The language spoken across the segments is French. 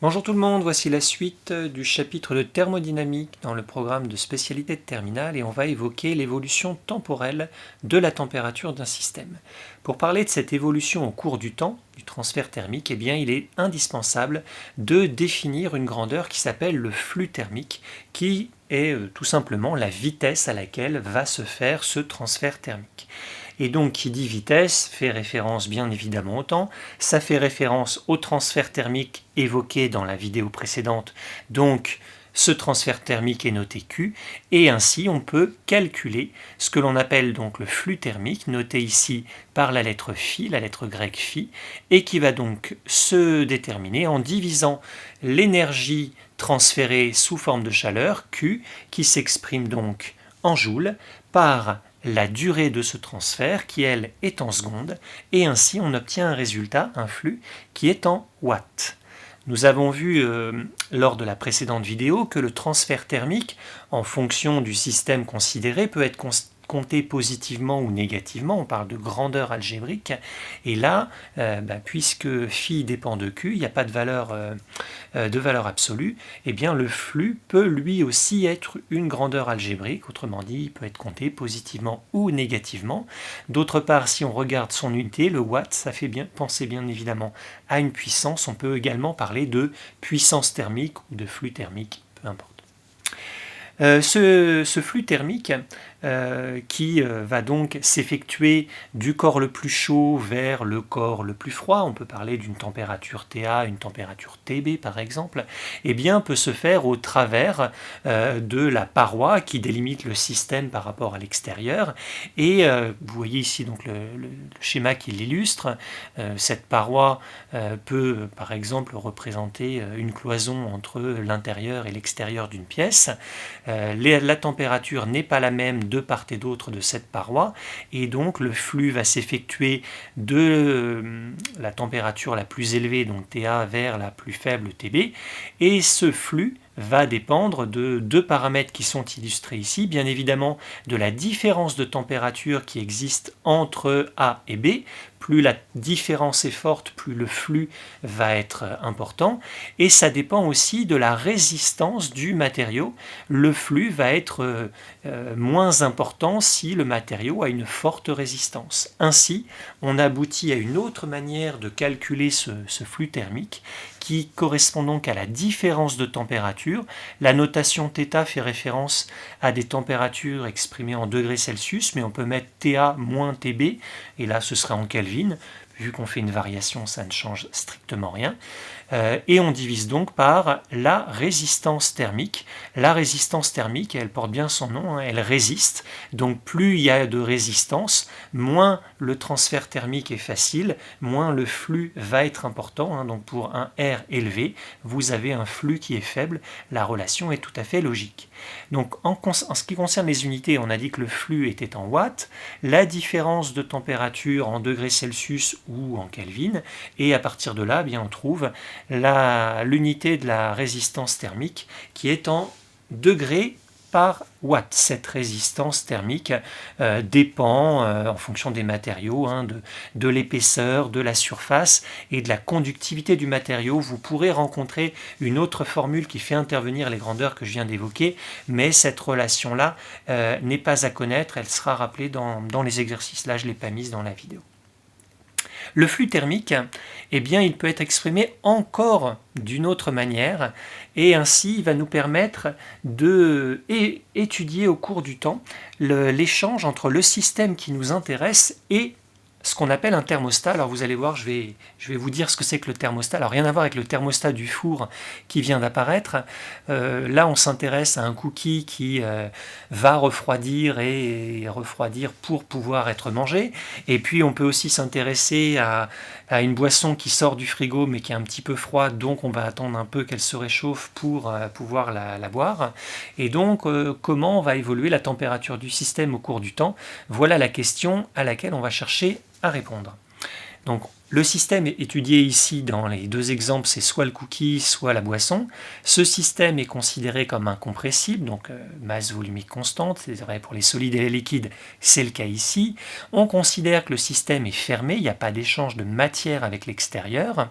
Bonjour tout le monde, voici la suite du chapitre de thermodynamique dans le programme de spécialité de terminale et on va évoquer l'évolution temporelle de la température d'un système. Pour parler de cette évolution au cours du temps, du transfert thermique, eh bien, il est indispensable de définir une grandeur qui s'appelle le flux thermique, qui est tout simplement la vitesse à laquelle va se faire ce transfert thermique. Et donc qui dit vitesse fait référence bien évidemment au temps, ça fait référence au transfert thermique évoqué dans la vidéo précédente, donc ce transfert thermique est noté Q, et ainsi on peut calculer ce que l'on appelle donc le flux thermique, noté ici par la lettre phi, la lettre grecque phi, et qui va donc se déterminer en divisant l'énergie transférée sous forme de chaleur, Q, qui s'exprime donc en joules, par la durée de ce transfert qui, elle, est en secondes, et ainsi on obtient un résultat, un flux, qui est en watts. Nous avons vu lors de la précédente vidéo que le transfert thermique, en fonction du système considéré, peut être compté positivement ou négativement, on parle de grandeur algébrique, et là, puisque phi dépend de q, il n'y a pas de valeur absolue, eh bien le flux peut lui aussi être une grandeur algébrique, autrement dit, il peut être compté positivement ou négativement. D'autre part, si on regarde son unité, le watt, ça fait bien penser bien évidemment à une puissance, on peut également parler de puissance thermique ou de flux thermique, peu importe. Ce flux thermique qui va donc s'effectuer du corps le plus chaud vers le corps le plus froid, on peut parler d'une température TA, une température TB par exemple, eh bien peut se faire au travers de la paroi qui délimite le système par rapport à l'extérieur, et vous voyez ici donc le schéma qui l'illustre. Cette paroi peut par exemple représenter une cloison entre l'intérieur et l'extérieur d'une pièce. La température n'est pas la même de part et d'autre de cette paroi, et donc le flux va s'effectuer de la température la plus élevée, donc TA, vers la plus faible TB, et ce flux va dépendre de deux paramètres qui sont illustrés ici, bien évidemment de la différence de température qui existe entre A et B. Plus la différence est forte, plus le flux va être important, et ça dépend aussi de la résistance du matériau. Le flux va être moins important si le matériau a une forte résistance. Ainsi, on aboutit à une autre manière de calculer ce flux thermique qui correspond donc à la différence de température. La notation θ fait référence à des températures exprimées en degrés Celsius, mais on peut mettre TA moins TB, et là ce serait en Kelvin. Vu qu'on fait une variation, ça ne change strictement rien. Et on divise donc par la résistance thermique. La résistance thermique, elle porte bien son nom, hein, elle résiste. Donc plus il y a de résistance, moins le transfert thermique est facile, moins le flux va être important. Hein. Donc pour un R élevé, vous avez un flux qui est faible. La relation est tout à fait logique. Donc en ce qui concerne les unités, on a dit que le flux était en watts, la différence de température en degrés Celsius ou en Kelvin, et à partir de là, bien, on trouve l'unité de la résistance thermique qui est en degrés par watt. Cette résistance thermique dépend en fonction des matériaux, hein, de l'épaisseur, de la surface et de la conductivité du matériau. Vous pourrez rencontrer une autre formule qui fait intervenir les grandeurs que je viens d'évoquer, mais cette relation-là n'est pas à connaître, elle sera rappelée dans les exercices. Là, je ne l'ai pas mise dans la vidéo. Le flux thermique, eh bien, il peut être exprimé encore d'une autre manière, et ainsi il va nous permettre d'étudier au cours du temps l'échange entre le système qui nous intéresse et ce qu'on appelle un thermostat. Alors vous allez voir, je vais vous dire ce que c'est que le thermostat. Alors rien à voir avec le thermostat du four qui vient d'apparaître. Là on s'intéresse à un cookie qui va refroidir et refroidir pour pouvoir être mangé. Et puis on peut aussi s'intéresser à une boisson qui sort du frigo mais qui est un petit peu froide, donc on va attendre un peu qu'elle se réchauffe pour pouvoir la boire. Et donc comment va évoluer la température du système au cours du temps? Voilà la question à laquelle on va chercher à répondre. Donc Le système étudié ici dans les deux exemples, c'est soit le cookie, soit la boisson. Ce système est considéré comme incompressible, donc masse volumique constante, c'est vrai pour les solides et les liquides, c'est le cas ici. On considère que le système est fermé, il n'y a pas d'échange de matière avec l'extérieur.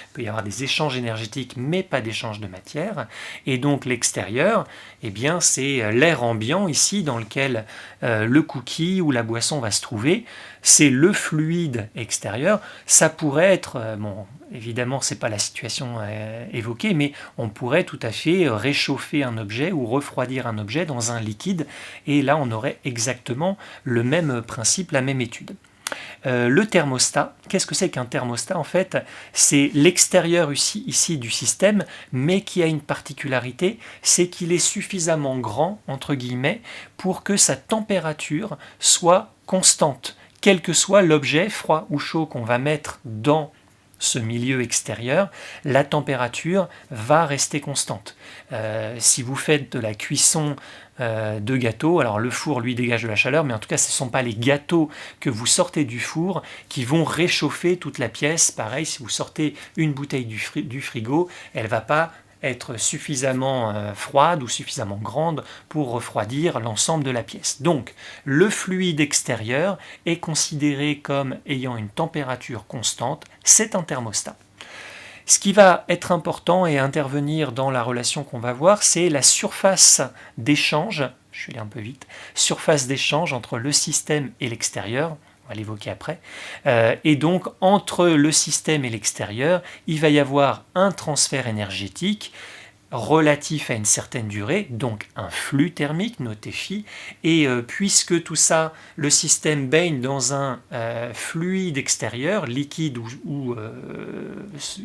Il peut y avoir des échanges énergétiques, mais pas d'échange de matière. Et donc l'extérieur, eh bien, c'est l'air ambiant ici dans lequel le cookie ou la boisson va se trouver. C'est le fluide extérieur. Ça pourrait être, bon, évidemment, ce n'est pas la situation évoquée, mais on pourrait tout à fait réchauffer un objet ou refroidir un objet dans un liquide. Et là, on aurait exactement le même principe, la même étude. Le thermostat, qu'est-ce que c'est qu'un thermostat en fait? C'est l'extérieur ici du système, mais qui a une particularité, c'est qu'il est suffisamment grand, entre guillemets, pour que sa température soit constante, quel que soit l'objet, froid ou chaud, qu'on va mettre dans ce milieu extérieur, la température va rester constante. Si vous faites de la cuisson de gâteaux, alors le four lui dégage de la chaleur, mais en tout cas ce ne sont pas les gâteaux que vous sortez du four qui vont réchauffer toute la pièce. Pareil, si vous sortez une bouteille du frigo, elle ne va pas être suffisamment froide ou suffisamment grande pour refroidir l'ensemble de la pièce. Donc le fluide extérieur est considéré comme ayant une température constante, c'est un thermostat. Ce qui va être important et intervenir dans la relation qu'on va voir, c'est la surface d'échange, je vais aller un peu vite, surface d'échange entre le système et l'extérieur, on va l'évoquer après, et donc entre le système et l'extérieur, il va y avoir un transfert énergétique relatif à une certaine durée, donc un flux thermique, notez phi, et puisque tout ça, le système baigne dans un fluide extérieur, liquide ou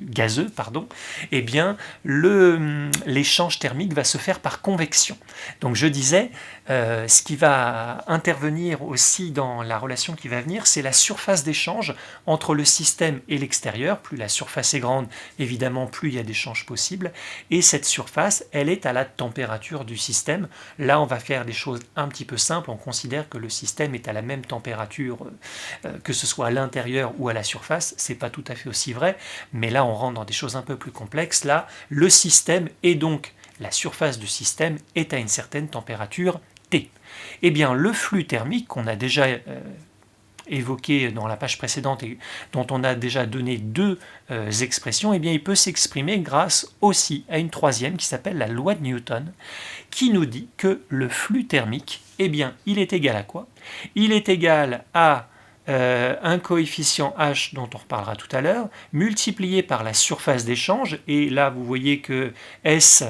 gazeux, pardon, eh bien l'échange thermique va se faire par convection. Donc je disais, ce qui va intervenir aussi dans la relation qui va venir, c'est la surface d'échange entre le système et l'extérieur. Plus la surface est grande, évidemment, plus il y a d'échanges possibles, et cette surface, elle est à la température du système. Là, on va faire des choses un petit peu simples. On considère que le système est à la même température, que ce soit à l'intérieur ou à la surface. C'est pas tout à fait aussi vrai, mais là, on rentre dans des choses un peu plus complexes. Là, le système et donc la surface du système est à une certaine température T. Eh bien, le flux thermique qu'on a déjà évoqué dans la page précédente et dont on a déjà donné deux expressions, eh bien, il peut s'exprimer grâce aussi à une troisième qui s'appelle la loi de Newton, qui nous dit que le flux thermique, eh bien, il est égal à quoi? Il est égal à un coefficient H dont on reparlera tout à l'heure, multiplié par la surface d'échange, et là vous voyez que S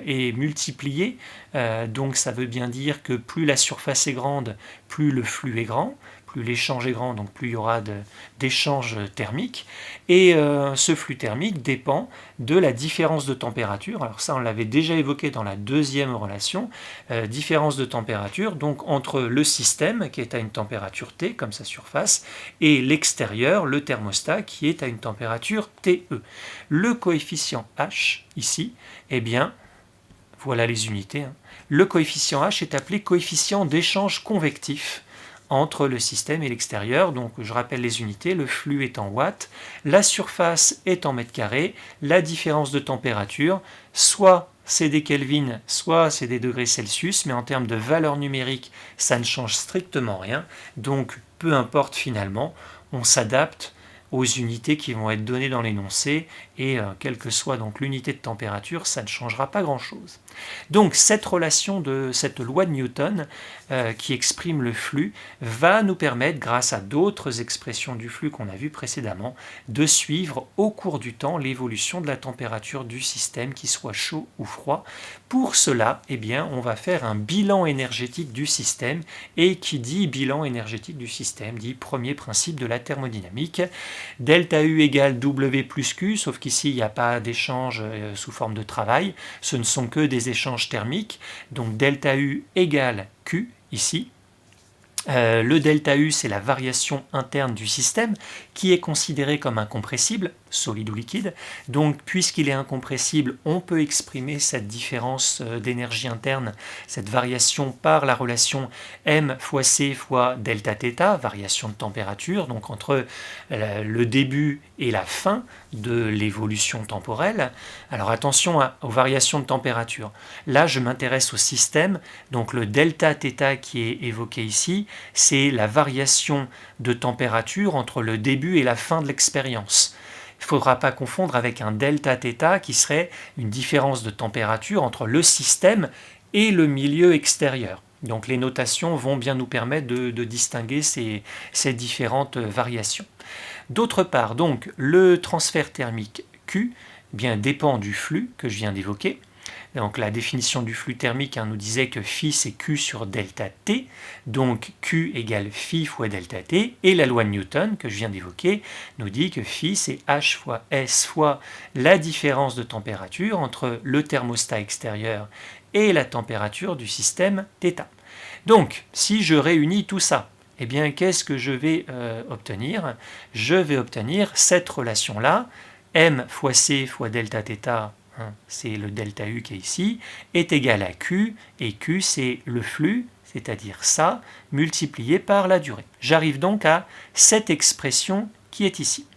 est multiplié, donc ça veut bien dire que plus la surface est grande, plus le flux est grand, plus l'échange est grand, donc plus il y aura d'échanges thermiques, et ce flux thermique dépend de la différence de température. Alors ça, on l'avait déjà évoqué dans la deuxième relation, différence de température, donc entre le système, qui est à une température T, comme sa surface, et l'extérieur, le thermostat, qui est à une température TE. Le coefficient H, ici, eh bien, voilà les unités, hein. Le coefficient H est appelé coefficient d'échange convectif entre le système et l'extérieur. Donc je rappelle les unités, le flux est en watts, la surface est en mètres carrés, la différence de température, soit c'est des Kelvin, soit c'est des degrés Celsius, mais en termes de valeur numérique, ça ne change strictement rien. Donc peu importe finalement, on s'adapte aux unités qui vont être données dans l'énoncé, et quelle que soit donc l'unité de température, ça ne changera pas grand-chose. Donc cette relation de cette loi de Newton qui exprime le flux va nous permettre, grâce à d'autres expressions du flux qu'on a vues précédemment, de suivre au cours du temps l'évolution de la température du système, qu'il soit chaud ou froid. Pour cela, eh bien, on va faire un bilan énergétique du système, et qui dit bilan énergétique du système dit premier principe de la thermodynamique. Delta U égale W plus Q, sauf qu'ici il n'y a pas d'échange sous forme de travail, ce ne sont que des échanges thermiques, donc delta U égale Q ici. Le delta U, c'est la variation interne du système qui est considérée comme incompressible. solide ou liquide. Donc puisqu'il est incompressible, on peut exprimer cette différence d'énergie interne, cette variation par la relation m fois c fois delta θ, variation de température, donc entre le début et la fin de l'évolution temporelle. Alors attention aux variations de température. Là, je m'intéresse au système, donc le delta θ qui est évoqué ici, c'est la variation de température entre le début et la fin de l'expérience. Il ne faudra pas confondre avec un delta θ qui serait une différence de température entre le système et le milieu extérieur. Donc les notations vont bien nous permettre de distinguer ces différentes variations. D'autre part, donc, le transfert thermique Q bien, dépend du flux que je viens d'évoquer. Donc la définition du flux thermique nous disait que phi c'est Q sur delta T, donc Q égale phi fois delta T, et la loi de Newton que je viens d'évoquer nous dit que phi c'est H fois S fois la différence de température entre le thermostat extérieur et la température du système θ. Donc si je réunis tout ça, eh bien qu'est-ce que je vais obtenir? Je vais obtenir cette relation-là, m fois c fois delta θ, c'est le delta U qui est ici, est égal à Q, et Q c'est le flux, c'est-à-dire ça, multiplié par la durée. J'arrive donc à cette expression qui est ici.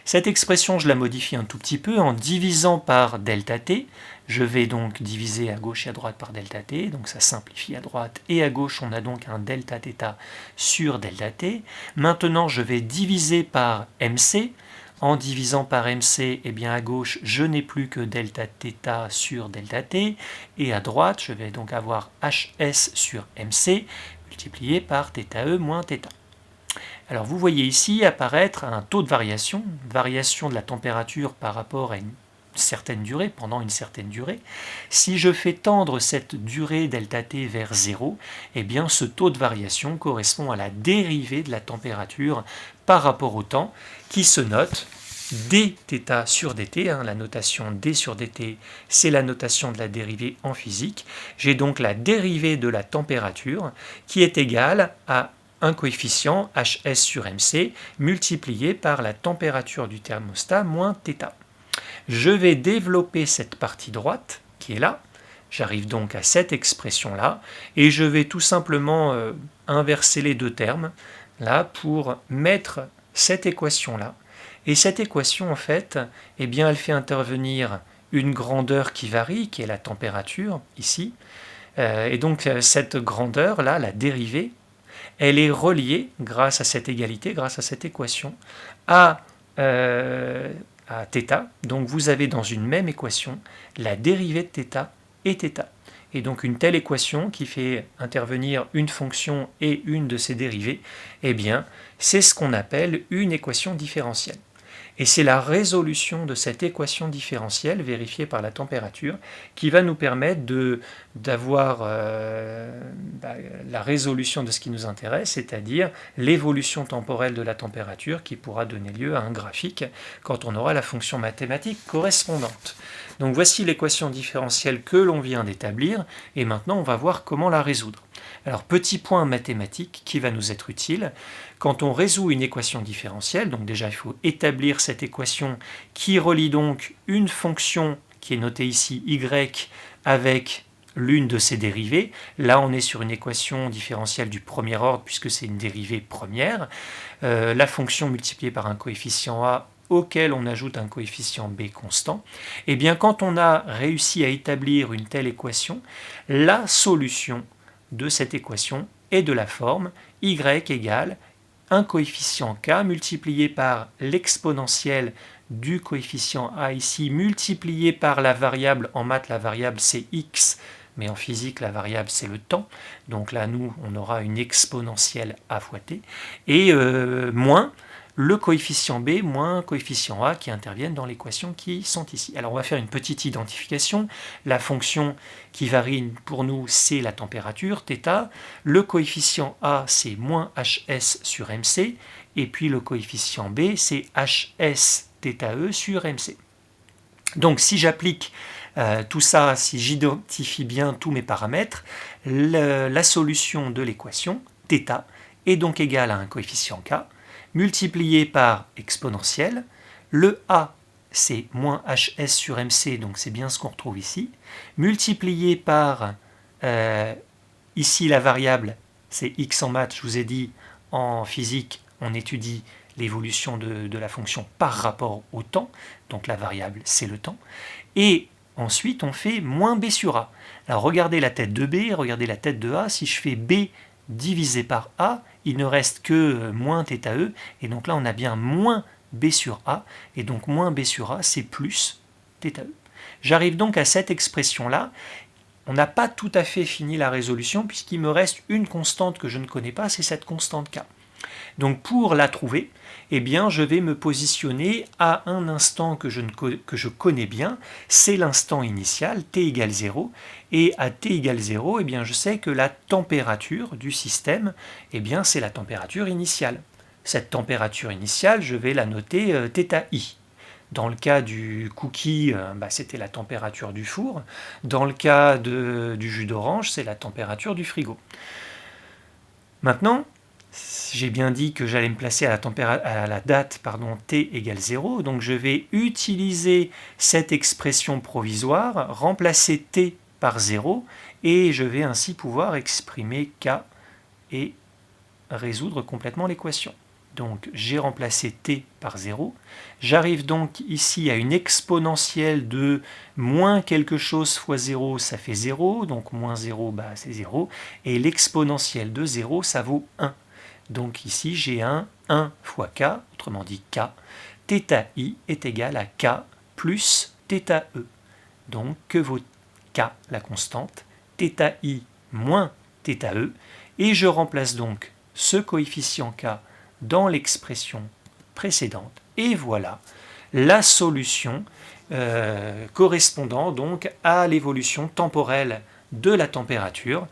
Cette expression, je la modifie un tout petit peu en divisant par delta t. Je vais donc diviser à gauche et à droite par delta t, donc ça simplifie à droite, et à gauche on a donc un delta θ sur delta t. Maintenant je vais diviser par mc. En divisant par mc, eh bien à gauche, je n'ai plus que delta θ sur delta t, et à droite, je vais donc avoir hs sur mc, multiplié par θe moins θ. Alors vous voyez ici apparaître un taux de variation de la température par rapport à une certaine durée, pendant une certaine durée. Si je fais tendre cette durée delta t vers 0, eh bien ce taux de variation correspond à la dérivée de la température par rapport au temps, qui se note dθ sur dt, la notation d sur dt, c'est la notation de la dérivée en physique. J'ai donc la dérivée de la température qui est égale à un coefficient hs sur mc multiplié par la température du thermostat moins θ. Je vais développer cette partie droite qui est là. J'arrive donc à cette expression-là et je vais tout simplement inverser les deux termes là pour mettre cette équation-là. Et cette équation, en fait, eh bien, elle fait intervenir une grandeur qui varie, qui est la température, ici. Et donc, cette grandeur-là, la dérivée, elle est reliée, grâce à cette égalité, grâce à cette équation, à θ. Donc, vous avez dans une même équation la dérivée de θ et θ. Et donc, une telle équation qui fait intervenir une fonction et une de ses dérivées, eh bien, c'est ce qu'on appelle une équation différentielle. Et c'est la résolution de cette équation différentielle vérifiée par la température qui va nous permettre d'avoir la résolution de ce qui nous intéresse, c'est-à-dire l'évolution temporelle de la température qui pourra donner lieu à un graphique quand on aura la fonction mathématique correspondante. Donc voici l'équation différentielle que l'on vient d'établir et maintenant on va voir comment la résoudre. Alors petit point mathématique qui va nous être utile. Quand on résout une équation différentielle, donc déjà il faut établir cette équation qui relie donc une fonction qui est notée ici y avec l'une de ses dérivées. Là on est sur une équation différentielle du premier ordre puisque c'est une dérivée première. La fonction multipliée par un coefficient a auquel on ajoute un coefficient b constant. Et bien quand on a réussi à établir une telle équation, la solution de cette équation est de la forme y égale un coefficient k multiplié par l'exponentielle du coefficient a ici multiplié par la variable, en maths la variable c'est x, mais en physique la variable c'est le temps, donc là nous on aura une exponentielle a fois t, et moins le coefficient b moins un coefficient a qui interviennent dans l'équation qui sont ici. Alors on va faire une petite identification. La fonction qui varie pour nous c'est la température, θ. Le coefficient a c'est moins hs sur mc. Et puis le coefficient b c'est hs θe sur mc. Donc si j'applique tout ça, si j'identifie bien tous mes paramètres, la solution de l'équation, θ, est donc égale à un coefficient k, multiplié par exponentielle, Le A, c'est moins HS sur MC, donc c'est bien ce qu'on retrouve ici, multiplié par, ici la variable, c'est x en maths, je vous ai dit, en physique, on étudie l'évolution de la fonction par rapport au temps, donc la variable, c'est le temps, et ensuite on fait moins B sur A. Alors regardez la tête de B, regardez la tête de A, si je fais B divisé par A, il ne reste que moins θE, et donc là on a bien moins B sur A, et donc moins B sur A, c'est plus θE. J'arrive donc à cette expression-là. On n'a pas tout à fait fini la résolution, puisqu'il me reste une constante que je ne connais pas, c'est cette constante K. Donc pour la trouver, eh bien, je vais me positionner à un instant que je connais bien, c'est l'instant initial, t égale 0, et à t égale 0, eh bien, je sais que la température du système, eh bien, c'est la température initiale. Cette température initiale, je vais la noter θi. Dans le cas du cookie, c'était la température du four. Dans le cas du jus d'orange, c'est la température du frigo. Maintenant, j'ai bien dit que j'allais me placer à la date t égale 0, donc je vais utiliser cette expression provisoire, remplacer t par 0, et je vais ainsi pouvoir exprimer k et résoudre complètement l'équation. Donc j'ai remplacé t par 0. J'arrive donc ici à une exponentielle de moins quelque chose fois 0, ça fait 0. Donc moins 0, c'est 0. Et l'exponentielle de 0, ça vaut 1. Donc ici j'ai un 1 fois k, autrement dit k. θi est égal à k plus θe. Donc que vaut k, la constante, θi moins θe. Et je remplace donc ce coefficient k dans l'expression précédente. Et voilà la solution correspondant donc à l'évolution temporelle de la température.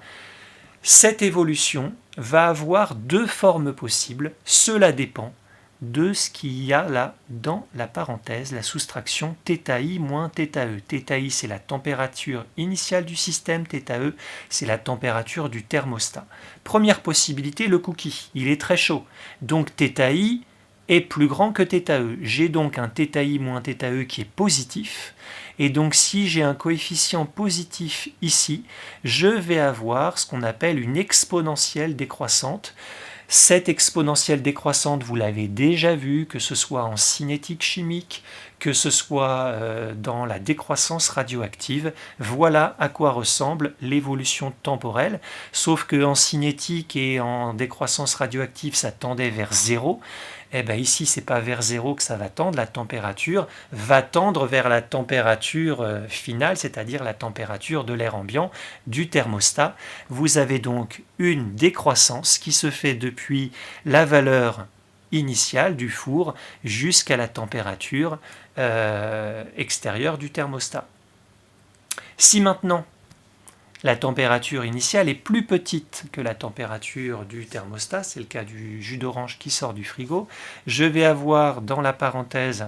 Cette évolution va avoir deux formes possibles. Cela dépend de ce qu'il y a là dans la parenthèse, la soustraction θi moins θe. θi, c'est la température initiale du système, θe, c'est la température du thermostat. Première possibilité, le cookie, il est très chaud. Donc θi est plus grand que θe. J'ai donc un θi moins θe qui est positif. Et donc si j'ai un coefficient positif ici, je vais avoir ce qu'on appelle une exponentielle décroissante. Cette exponentielle décroissante, vous l'avez déjà vu, que ce soit en cinétique chimique, que ce soit dans la décroissance radioactive. Voilà à quoi ressemble l'évolution temporelle, sauf qu'en cinétique et en décroissance radioactive, ça tendait vers 0. Eh bien ici, c'est pas vers 0 que ça va tendre, la température va tendre vers la température finale, c'est-à-dire la température de l'air ambiant, du thermostat. Vous avez donc une décroissance qui se fait depuis la valeur initiale du four jusqu'à la température extérieure du thermostat. Si maintenant la température initiale est plus petite que la température du thermostat, c'est le cas du jus d'orange qui sort du frigo, je vais avoir dans la parenthèse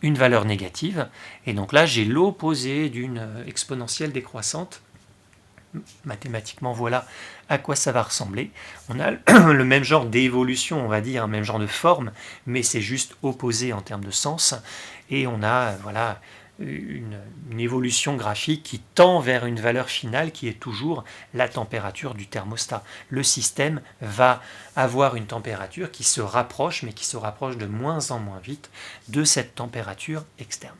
une valeur négative, et donc là j'ai l'opposé d'une exponentielle décroissante. Mathématiquement, voilà à quoi ça va ressembler. On a le même genre d'évolution, on va dire, un même genre de forme, mais c'est juste opposé en termes de sens, et on a voilà une évolution graphique qui tend vers une valeur finale qui est toujours la température du thermostat. Le système va avoir une température qui se rapproche, mais qui se rapproche de moins en moins vite de cette température externe.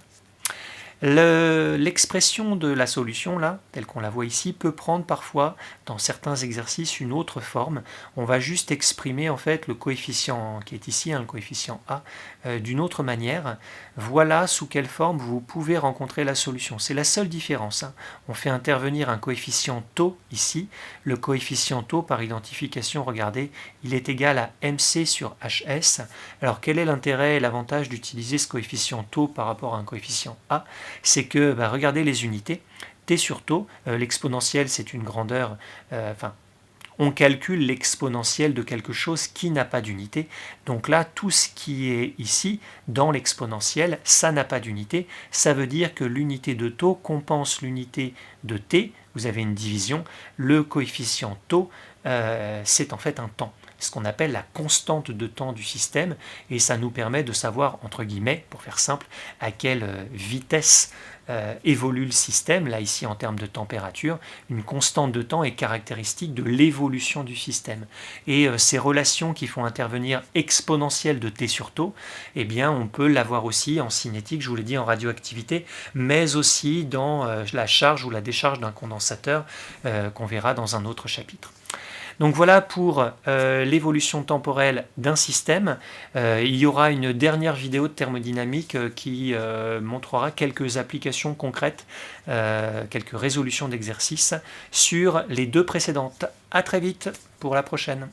L'expression de la solution, là, telle qu'on la voit ici, peut prendre parfois, dans certains exercices, une autre forme. On va juste exprimer en fait le coefficient qui est ici, le coefficient A, d'une autre manière. Voilà sous quelle forme vous pouvez rencontrer la solution. C'est la seule différence. On fait intervenir un coefficient tau ici. Le coefficient tau, par identification, regardez, il est égal à MC sur HS. Alors quel est l'intérêt et l'avantage d'utiliser ce coefficient tau par rapport à un coefficient A? C'est que, regardez les unités, t sur tau, l'exponentielle c'est une grandeur, on calcule l'exponentielle de quelque chose qui n'a pas d'unité. Donc là, tout ce qui est ici, dans l'exponentielle, ça n'a pas d'unité. Ça veut dire que l'unité de tau compense l'unité de t. Vous avez une division. Le coefficient tau, c'est en fait un temps. ce qu'on appelle la constante de temps du système, et ça nous permet de savoir, entre guillemets, pour faire simple, à quelle vitesse évolue le système. Là, ici, en termes de température, une constante de temps est caractéristique de l'évolution du système. Et ces relations qui font intervenir exponentielle de T sur taux, eh bien, on peut l'avoir aussi en cinétique, je vous l'ai dit, en radioactivité, mais aussi dans la charge ou la décharge d'un condensateur qu'on verra dans un autre chapitre. Donc voilà pour l'évolution temporelle d'un système. Il y aura une dernière vidéo de thermodynamique qui montrera quelques applications concrètes, quelques résolutions d'exercices sur les deux précédentes. À très vite pour la prochaine.